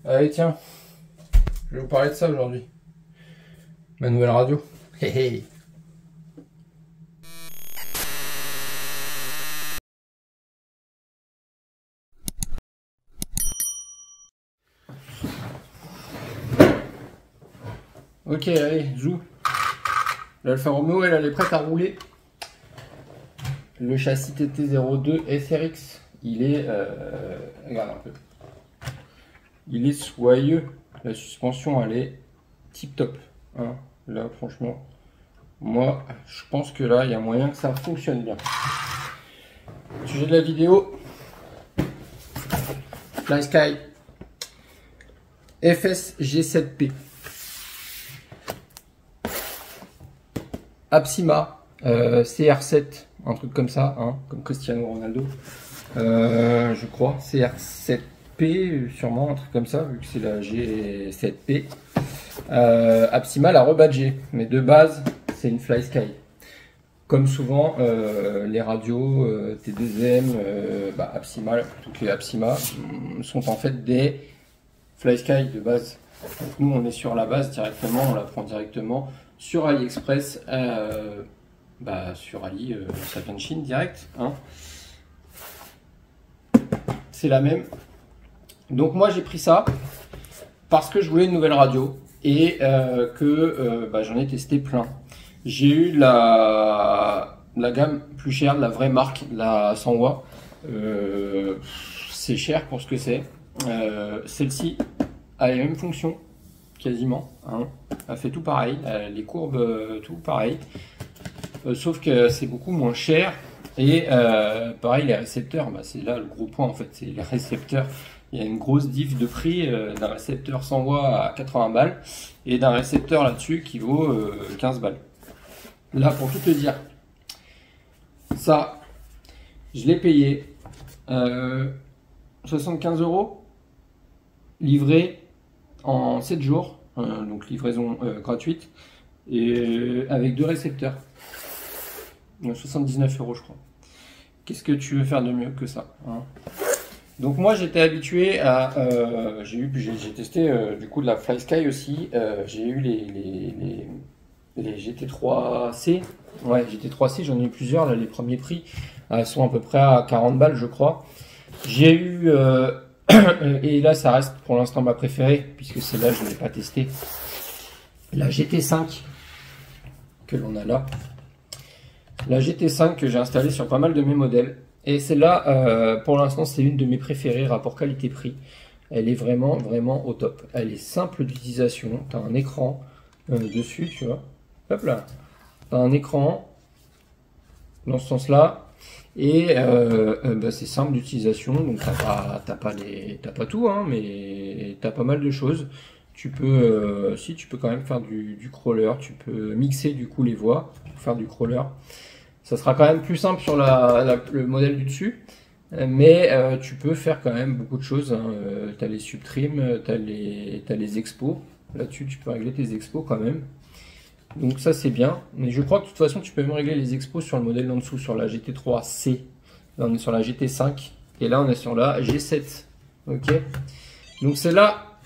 Allez, tiens, je vais vous parler de ça aujourd'hui. Ma nouvelle radio. Hé hé. Ok, allez, zou. L'Alfa Romeo, elle est prête à rouler. Le châssis TT02 SRX, il est... regarde un peu. Il est soyeux. La suspension, elle est tip top. Hein. Là, franchement, moi, je pense que là, il y a moyen que ça fonctionne bien. Sujet de la vidéo. FlySky FS G7P. Apsima CR7, un truc comme ça, hein, comme Cristiano Ronaldo. Je crois, CR7P, sûrement, un truc comme ça, vu que c'est la G7P. Apsima l'a rebadgé, mais de base, c'est une FlySky. Comme souvent, les radios T2M, Apsima, toutes les Apsima sont en fait des FlySky de base. Donc nous, on est sur la base directement, on la prend directement sur AliExpress, sur Ali, ça vient de Chine direct. Hein. C'est la même. Donc moi, j'ai pris ça parce que je voulais une nouvelle radio et que j'en ai testé plein. J'ai eu la gamme plus chère, de la vraie marque, la 100 watts. C'est cher pour ce que c'est. Celle-ci a les mêmes fonctions, quasiment. Hein. Elle fait tout pareil, les courbes, tout pareil. Sauf que c'est beaucoup moins cher. Et pareil, les récepteurs, c'est là le gros point en fait, c'est les récepteurs. Il y a une grosse diff de prix d'un récepteur 100 watts à 80 balles et d'un récepteur là-dessus qui vaut 15 balles. Là, pour tout te dire, ça, je l'ai payé 75 €, livré en 7 jours, donc livraison gratuite, et avec 2 récepteurs. 79 € je crois. Qu'est-ce que tu veux faire de mieux que ça, hein? Donc moi j'étais habitué à... j'ai testé du coup de la FlySky aussi. J'ai eu les GT3C. Ouais, GT3C, j'en ai eu plusieurs. Là, les premiers prix sont à peu près à 40 balles, je crois. J'ai eu... et là, ça reste pour l'instant ma préférée, puisque celle-là, je ne l'ai pas testée. La GT5, que l'on a là. La GT5 que j'ai installée sur pas mal de mes modèles. Et celle-là, pour l'instant, c'est une de mes préférées, rapport qualité-prix. Elle est vraiment, vraiment au top. Elle est simple d'utilisation. Tu as un écran dessus, tu vois. Hop là. Tu as un écran dans ce sens-là. Et c'est simple d'utilisation. Donc, t'as pas tout, hein, mais tu as pas mal de choses. Tu peux, tu peux quand même faire du crawler. Tu peux mixer du coup les voix pour faire du crawler. Ça sera quand même plus simple sur le modèle du dessus, mais tu peux faire quand même beaucoup de choses. Hein. Tu as les subtrims, tu as les expos. Là-dessus, tu peux régler tes expos quand même. Donc ça, c'est bien. Mais je crois que de toute façon, tu peux même régler les expos sur le modèle d'en dessous, sur la GT3C. Là, on est sur la GT5. Et là, on est sur la G7. Ok. Donc celle-là,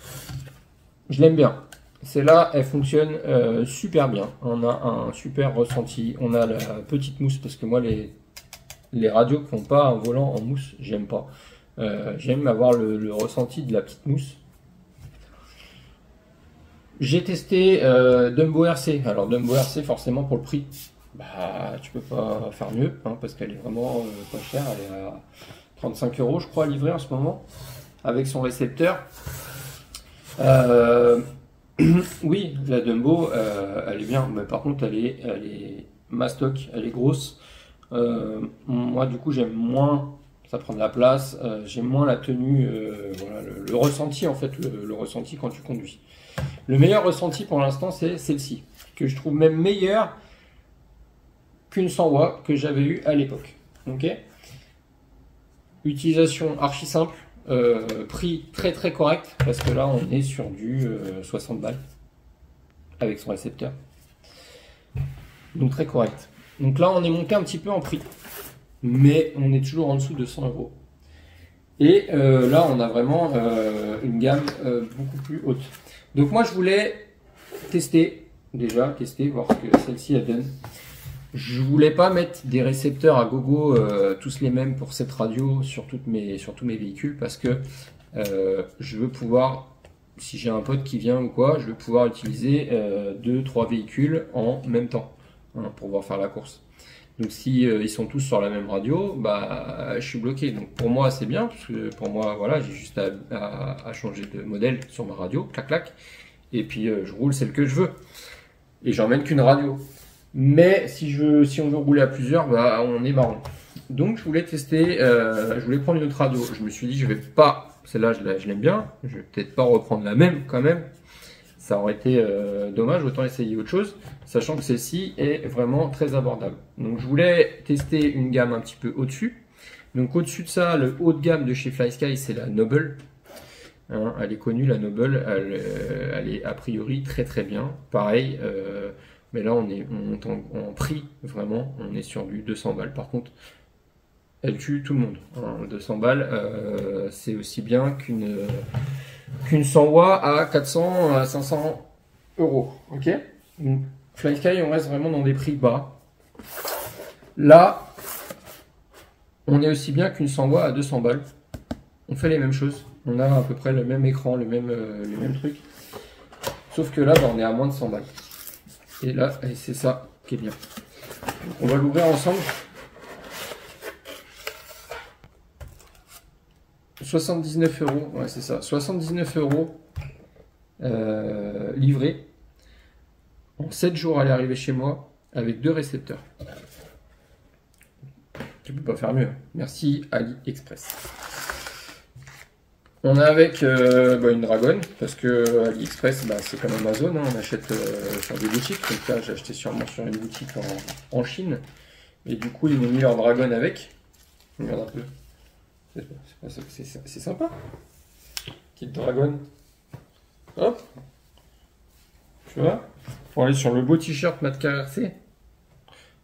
je l'aime bien. Celle-là, elle fonctionne super bien. On a un super ressenti. On a la petite mousse parce que moi, les radios qui font pas un volant en mousse, j'aime pas. J'aime avoir le ressenti de la petite mousse. J'ai testé Dumbo RC. Alors Dumbo RC, forcément pour le prix, tu peux pas faire mieux, hein, parce qu'elle est vraiment pas chère. Elle est à 35 € je crois livrée en ce moment avec son récepteur. Oui, la Dumbo, elle est bien, mais par contre, elle est mastoc, elle est grosse. Moi, du coup, j'aime moins, ça prend de la place, j'aime moins la tenue, voilà, le ressenti, en fait, le ressenti quand tu conduis. Le meilleur ressenti pour l'instant, c'est celle-ci, que je trouve même meilleure qu'une 100 watts que j'avais eu à l'époque. Ok. Utilisation archi simple. Prix très très correct parce que là on est sur du 60 balles avec son récepteur, donc très correct. Donc là on est monté un petit peu en prix, mais on est toujours en dessous de 100 €. Et là, on a vraiment une gamme beaucoup plus haute. Donc moi, je voulais tester, voir ce que celle-ci elle donne. Je voulais pas mettre des récepteurs à gogo tous les mêmes pour cette radio sur tous mes véhicules parce que je veux pouvoir, si j'ai un pote qui vient ou quoi, je veux pouvoir utiliser 2-3 véhicules en même temps pour pouvoir faire la course. Donc si ils sont tous sur la même radio, bah je suis bloqué. Donc pour moi c'est bien parce que pour moi voilà, j'ai juste à changer de modèle sur ma radio, clac clac, et puis je roule celle que je veux. Et j'emmène qu'une radio. Mais si on veut rouler à plusieurs, bah on est marrant. Donc je voulais tester, je voulais prendre une autre radio. Je me suis dit je vais pas, celle-là je l'aime bien, je vais peut-être pas reprendre la même quand même. Ça aurait été dommage, autant essayer autre chose, sachant que celle-ci est vraiment très abordable. Donc je voulais tester une gamme un petit peu au-dessus. Donc au-dessus de ça, le haut de gamme de chez FlySky, c'est la Noble. Hein, elle est connue, la Noble, elle est a priori très très bien. Pareil, mais là on monte en prix, vraiment, on est sur du 200 balles. Par contre, elle tue tout le monde. Hein, 200 balles, c'est aussi bien qu'une 100 watts à 400 à 500 euros. Ok. Donc, FlySky, on reste vraiment dans des prix bas. Là, on est aussi bien qu'une 100 watts à 200 balles. On fait les mêmes choses. On a à peu près le même écran, les mêmes trucs. Sauf que là, bah, on est à moins de 100 balles. Et là, c'est ça qui est bien. Donc, on va l'ouvrir ensemble. 79 euros, ouais c'est ça, 79 euros livré. En 7 jours, elle est arrivée chez moi avec 2 récepteurs. Tu peux pas faire mieux. Merci AliExpress. On a avec une Dragon, parce que AliExpress, bah, c'est comme Amazon, hein, on achète sur des boutiques. Donc là, j'ai acheté sûrement sur une boutique en Chine. Et du coup, ils m'ont mis leur Dragon avec. Regarde un peu. C'est sympa. Petite Dragon. Hop. Tu vois? Pour aller sur le beau t-shirt Mat KRC.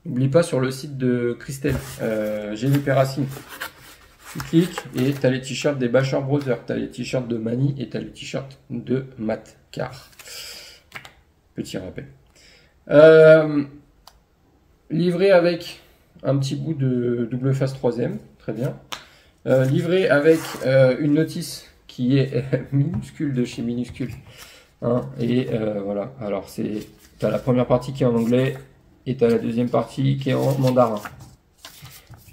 N'oublie pas sur le site de Christelle, GVP Racine. Tu cliques et tu as les t-shirts des Basher Brothers, tu as les t-shirts de Mani et tu as les t-shirts de Mat Car. Petit rappel. Livré avec un petit bout de double face 3ème, très bien. Livré avec une notice qui est minuscule de chez minuscule. Hein, et voilà, alors tu as la première partie qui est en anglais et tu as la deuxième partie qui est en mandarin.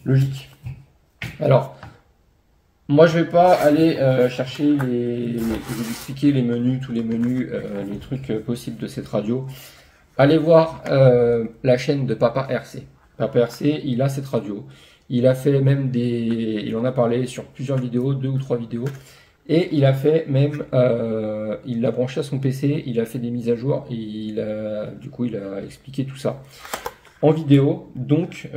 Logique. Alors, moi je vais pas aller chercher je vais vous expliquer les menus, tous les menus, les trucs possibles de cette radio. Allez voir la chaîne de Papa RC. Papa RC, il a cette radio. Il a fait même il en a parlé sur plusieurs vidéos, 2 ou 3 vidéos. Et il a fait même, il l'a branché à son PC, il a fait des mises à jour, et du coup il a expliqué tout ça en vidéo. Donc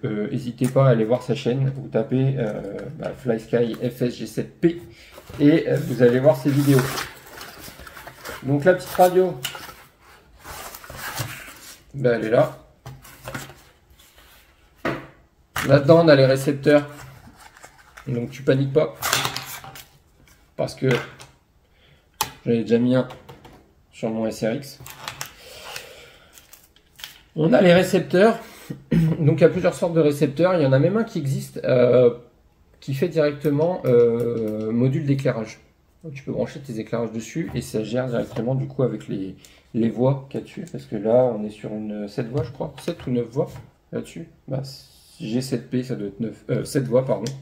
n'hésitez pas à aller voir sa chaîne, vous tapez FlySky FSG7P et vous allez voir ses vidéos. Donc la petite radio, ben, elle est là. Là-dedans on a les récepteurs, donc tu paniques pas. Parce que j'en ai déjà mis un sur mon SRX. On a les récepteurs. Donc il y a plusieurs sortes de récepteurs. Il y en a même un qui existe qui fait directement module d'éclairage. Tu peux brancher tes éclairages dessus et ça gère directement du coup avec les voix qu'il y a dessus. Parce que là on est sur une 7 voix je crois. 7 ou 9 voix là-dessus. Bah, G7P ça doit être 7 voix pardon.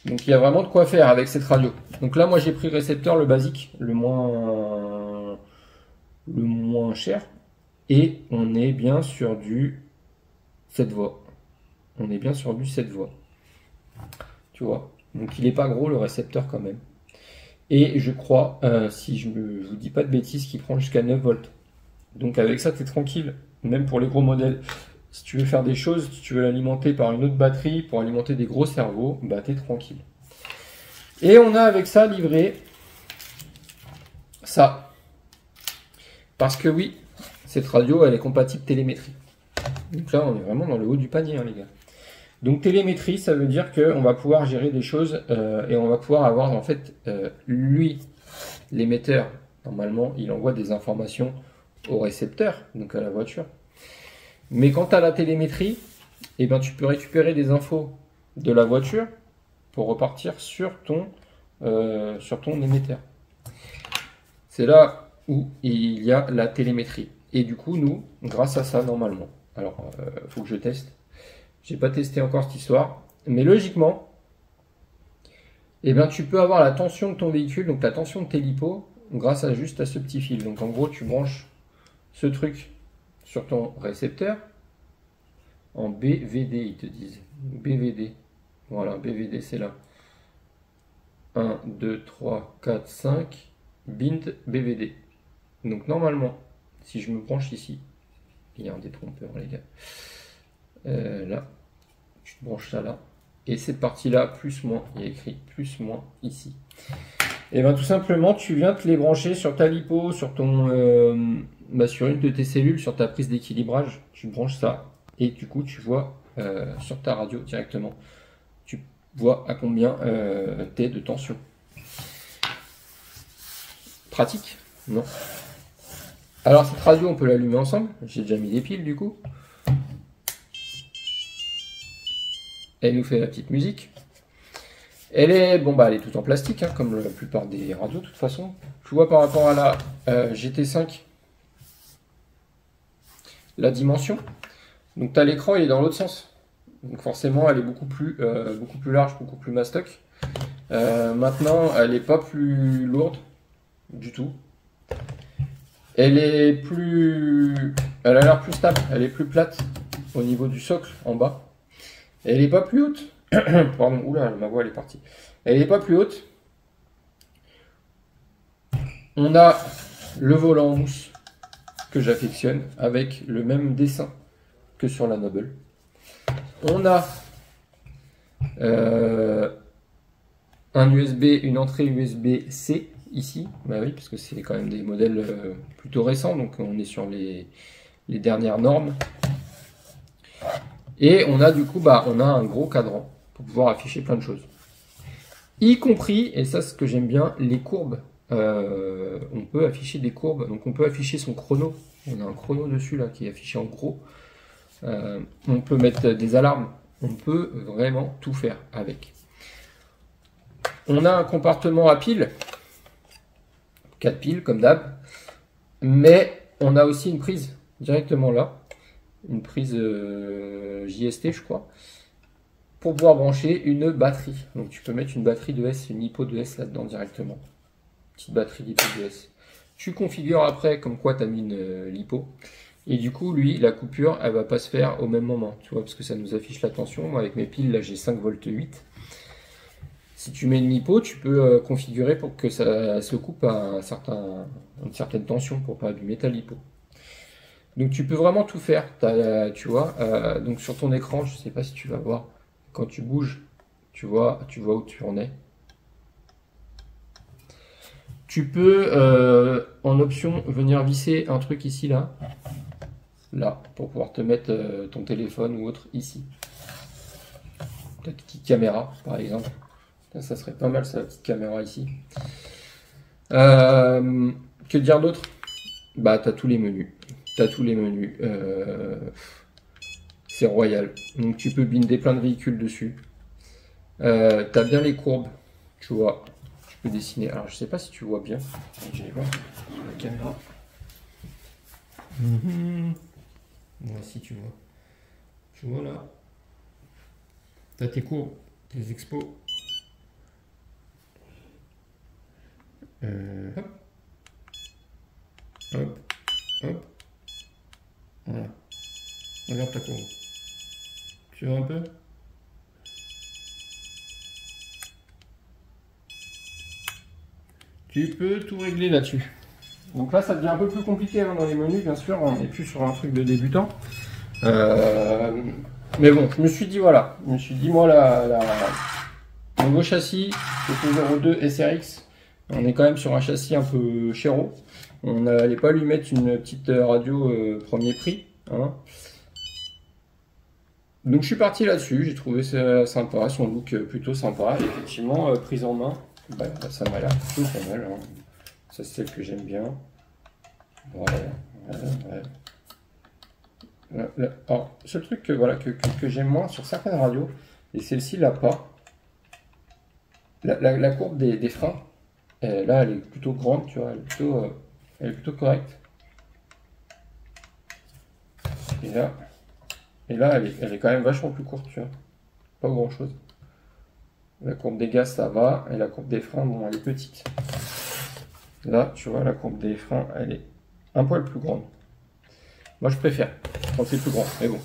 Donc il y a vraiment de quoi faire avec cette radio. Donc là moi j'ai pris le récepteur le basique, le moins cher. Et on est bien sur du 7 voix. On est bien sur du 7 voix. Tu vois. Donc il n'est pas gros le récepteur quand même. Et je crois, si je ne vous dis pas de bêtises, qu'il prend jusqu'à 9 volts. Donc avec ça tu es tranquille. Même pour les gros modèles. Si tu veux faire des choses, si tu veux l'alimenter par une autre batterie pour alimenter des gros cerveaux, bah t'es tranquille. Et on a avec ça livré ça. Parce que oui, cette radio elle est compatible télémétrie. Donc là on est vraiment dans le haut du panier hein, les gars. Donc télémétrie, ça veut dire qu'on va pouvoir gérer des choses et on va pouvoir avoir en fait, lui, l'émetteur, normalement, il envoie des informations au récepteur, donc à la voiture. Mais quand tu as la télémétrie, eh ben, tu peux récupérer des infos de la voiture pour repartir sur ton émetteur. C'est là où il y a la télémétrie. Et du coup, nous, grâce à ça, normalement, alors, faut que je teste. J'ai pas testé encore cette histoire, mais logiquement, eh ben, tu peux avoir la tension de ton véhicule, donc la tension de tes lipos, grâce à juste à ce petit fil. Donc en gros, tu branches ce truc sur ton récepteur en BVD, ils te disent. BVD. Voilà, BVD, c'est là. 1, 2, 3, 4, 5. Bind BVD. Donc normalement, si je me branche ici, il y a un détrompeur, les gars. Là, tu te branches ça là. Et cette partie-là, plus moins, il y a écrit plus moins ici. Et bien tout simplement, tu viens te les brancher sur ta lipo, sur ton, sur une de tes cellules, sur ta prise d'équilibrage. Tu branches ça et du coup, tu vois sur ta radio directement. Tu vois à combien t'es de tension. Pratique? Non. Alors cette radio, on peut l'allumer ensemble. J'ai déjà mis des piles du coup. Elle nous fait la petite musique. Elle est, bon, bah, elle est toute en plastique, hein, comme la plupart des radios de toute façon. Tu vois par rapport à la GT5, la dimension. Donc tu as l'écran, il est dans l'autre sens. Donc forcément, elle est beaucoup plus large, beaucoup plus mastoc. Maintenant, elle n'est pas plus lourde du tout. Elle a l'air plus stable, elle est plus plate au niveau du socle en bas. Elle n'est pas plus haute. Pardon, oula, ma voix elle est partie. Elle n'est pas plus haute. On a le volant en mousse que j'affectionne avec le même dessin que sur la Noble. On a un USB, une entrée USB-C ici. Bah oui, parce que c'est quand même des modèles plutôt récents, donc on est sur les dernières normes. Et on a du coup, on a un gros cadran pour pouvoir afficher plein de choses. Y compris, et ça c'est ce que j'aime bien, les courbes. On peut afficher des courbes, donc on peut afficher son chrono. On a un chrono dessus là qui est affiché en gros. On peut mettre des alarmes. On peut vraiment tout faire avec. On a un compartiment à piles. 4 piles comme d'hab. Mais on a aussi une prise directement là. Une prise JST je crois, pour pouvoir brancher une batterie. Donc tu peux mettre une batterie de S, une lipo de S là-dedans directement. Petite batterie lipo de S. Tu configures après comme quoi tu as mis une lipo. Et du coup, lui, la coupure, elle va pas se faire au même moment. Tu vois, parce que ça nous affiche la tension. Moi, avec mes piles, là, j'ai 5 volts 8. Si tu mets une lipo, tu peux configurer pour que ça se coupe à une certaine tension pour pas abîmer ta lipo. Donc tu peux vraiment tout faire, tu vois. Donc sur ton écran, je sais pas si tu vas voir, quand tu bouges, tu vois où tu en es. Tu peux en option venir visser un truc ici là, pour pouvoir te mettre ton téléphone ou autre ici. Ta petite caméra par exemple. Ça serait pas mal ça, la petite caméra ici. Que dire d'autre? Bah t'as tous les menus. C'est royal. Donc tu peux binder plein de véhicules dessus. T'as bien les courbes, tu vois. Tu peux dessiner. Alors je sais pas si tu vois bien. Je vais voir sur la caméra. Voici, tu vois. Tu vois là. T'as tes courbes, tes expos. Hop. Hop. Hop. Voilà. Regarde ta courbe. Tu vois un peu? Tu peux tout régler là-dessus. Donc là, ça devient un peu plus compliqué dans les menus, bien sûr. On n'est plus sur un truc de débutant. Mais bon, je me suis dit, voilà. Je me suis dit, moi, le nouveau châssis, le 02 SRX, on est quand même sur un châssis un peu chéro. On n'allait pas lui mettre une petite radio premier prix. Hein. Donc je suis parti là-dessus, j'ai trouvé ça sympa, son look plutôt sympa. Et effectivement, prise en main, bah, ça m'a l'air plutôt pas mal. Hein. Ça c'est celle que j'aime bien. Voilà, voilà. Alors, ce truc voilà, que j'aime moins sur certaines radios, et celle-ci l'a pas, la courbe des freins, là elle est plutôt grande, tu vois, elle est plutôt correcte. Et là elle est quand même vachement plus courte, tu vois, pas grand chose. La courbe des gaz ça va, et la courbe des freins, bon, elle est petite. Là, tu vois, la courbe des freins, elle est un poil plus grande. Moi je préfère quand c'est plus grand, mais bon.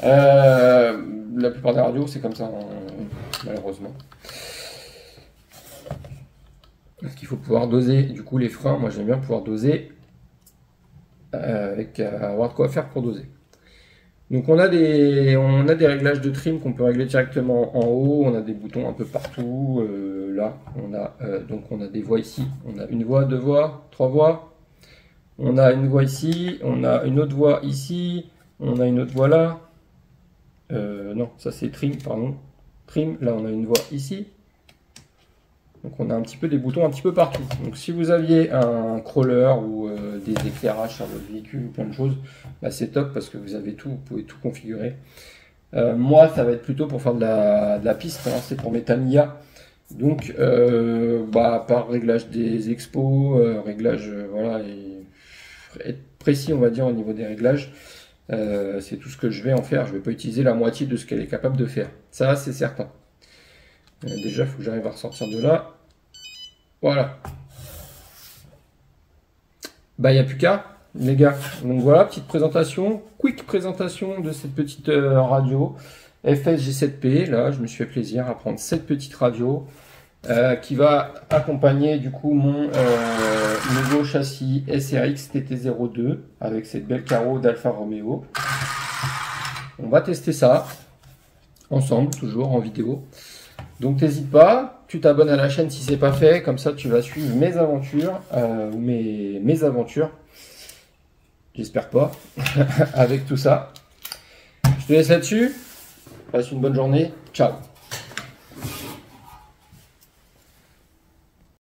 La plupart des radios c'est comme ça, hein, malheureusement. Parce qu'il faut pouvoir doser, du coup les freins, moi j'aime bien pouvoir doser, avec avoir de quoi faire pour doser. Donc on a des réglages de trim qu'on peut régler directement en haut, on a des boutons un peu partout, là on a des voix ici, on a une voix, deux voix, trois voix, on a une voix ici, on a une autre voix ici, on a une autre voix là, non ça c'est trim, pardon, trim, là on a une voix ici. Donc on a un petit peu des boutons un petit peu partout. Donc si vous aviez un crawler ou des éclairages sur votre véhicule ou plein de choses, bah c'est top parce que vous avez tout, vous pouvez tout configurer. Moi ça va être plutôt pour faire de la piste, hein, c'est pour mes Tamiya. Donc par réglage des expos, réglage voilà, et être précis on va dire au niveau des réglages. C'est tout ce que je vais en faire, je ne vais pas utiliser la moitié de ce qu'elle est capable de faire. Ça c'est certain. Déjà, il faut que j'arrive à ressortir de là. Voilà. Bah, il n'y a plus qu'à, les gars. Donc voilà, petite présentation, quick présentation de cette petite radio FS-G7P. Là, je me suis fait plaisir à prendre cette petite radio qui va accompagner du coup mon nouveau châssis SRX TT02 avec cette belle carreau d'Alfa Romeo. On va tester ça ensemble, toujours en vidéo. Donc n'hésite pas, tu t'abonnes à la chaîne si c'est pas fait, comme ça tu vas suivre mes aventures, ou mes aventures, j'espère pas, avec tout ça. Je te laisse là-dessus, passe une bonne journée, ciao.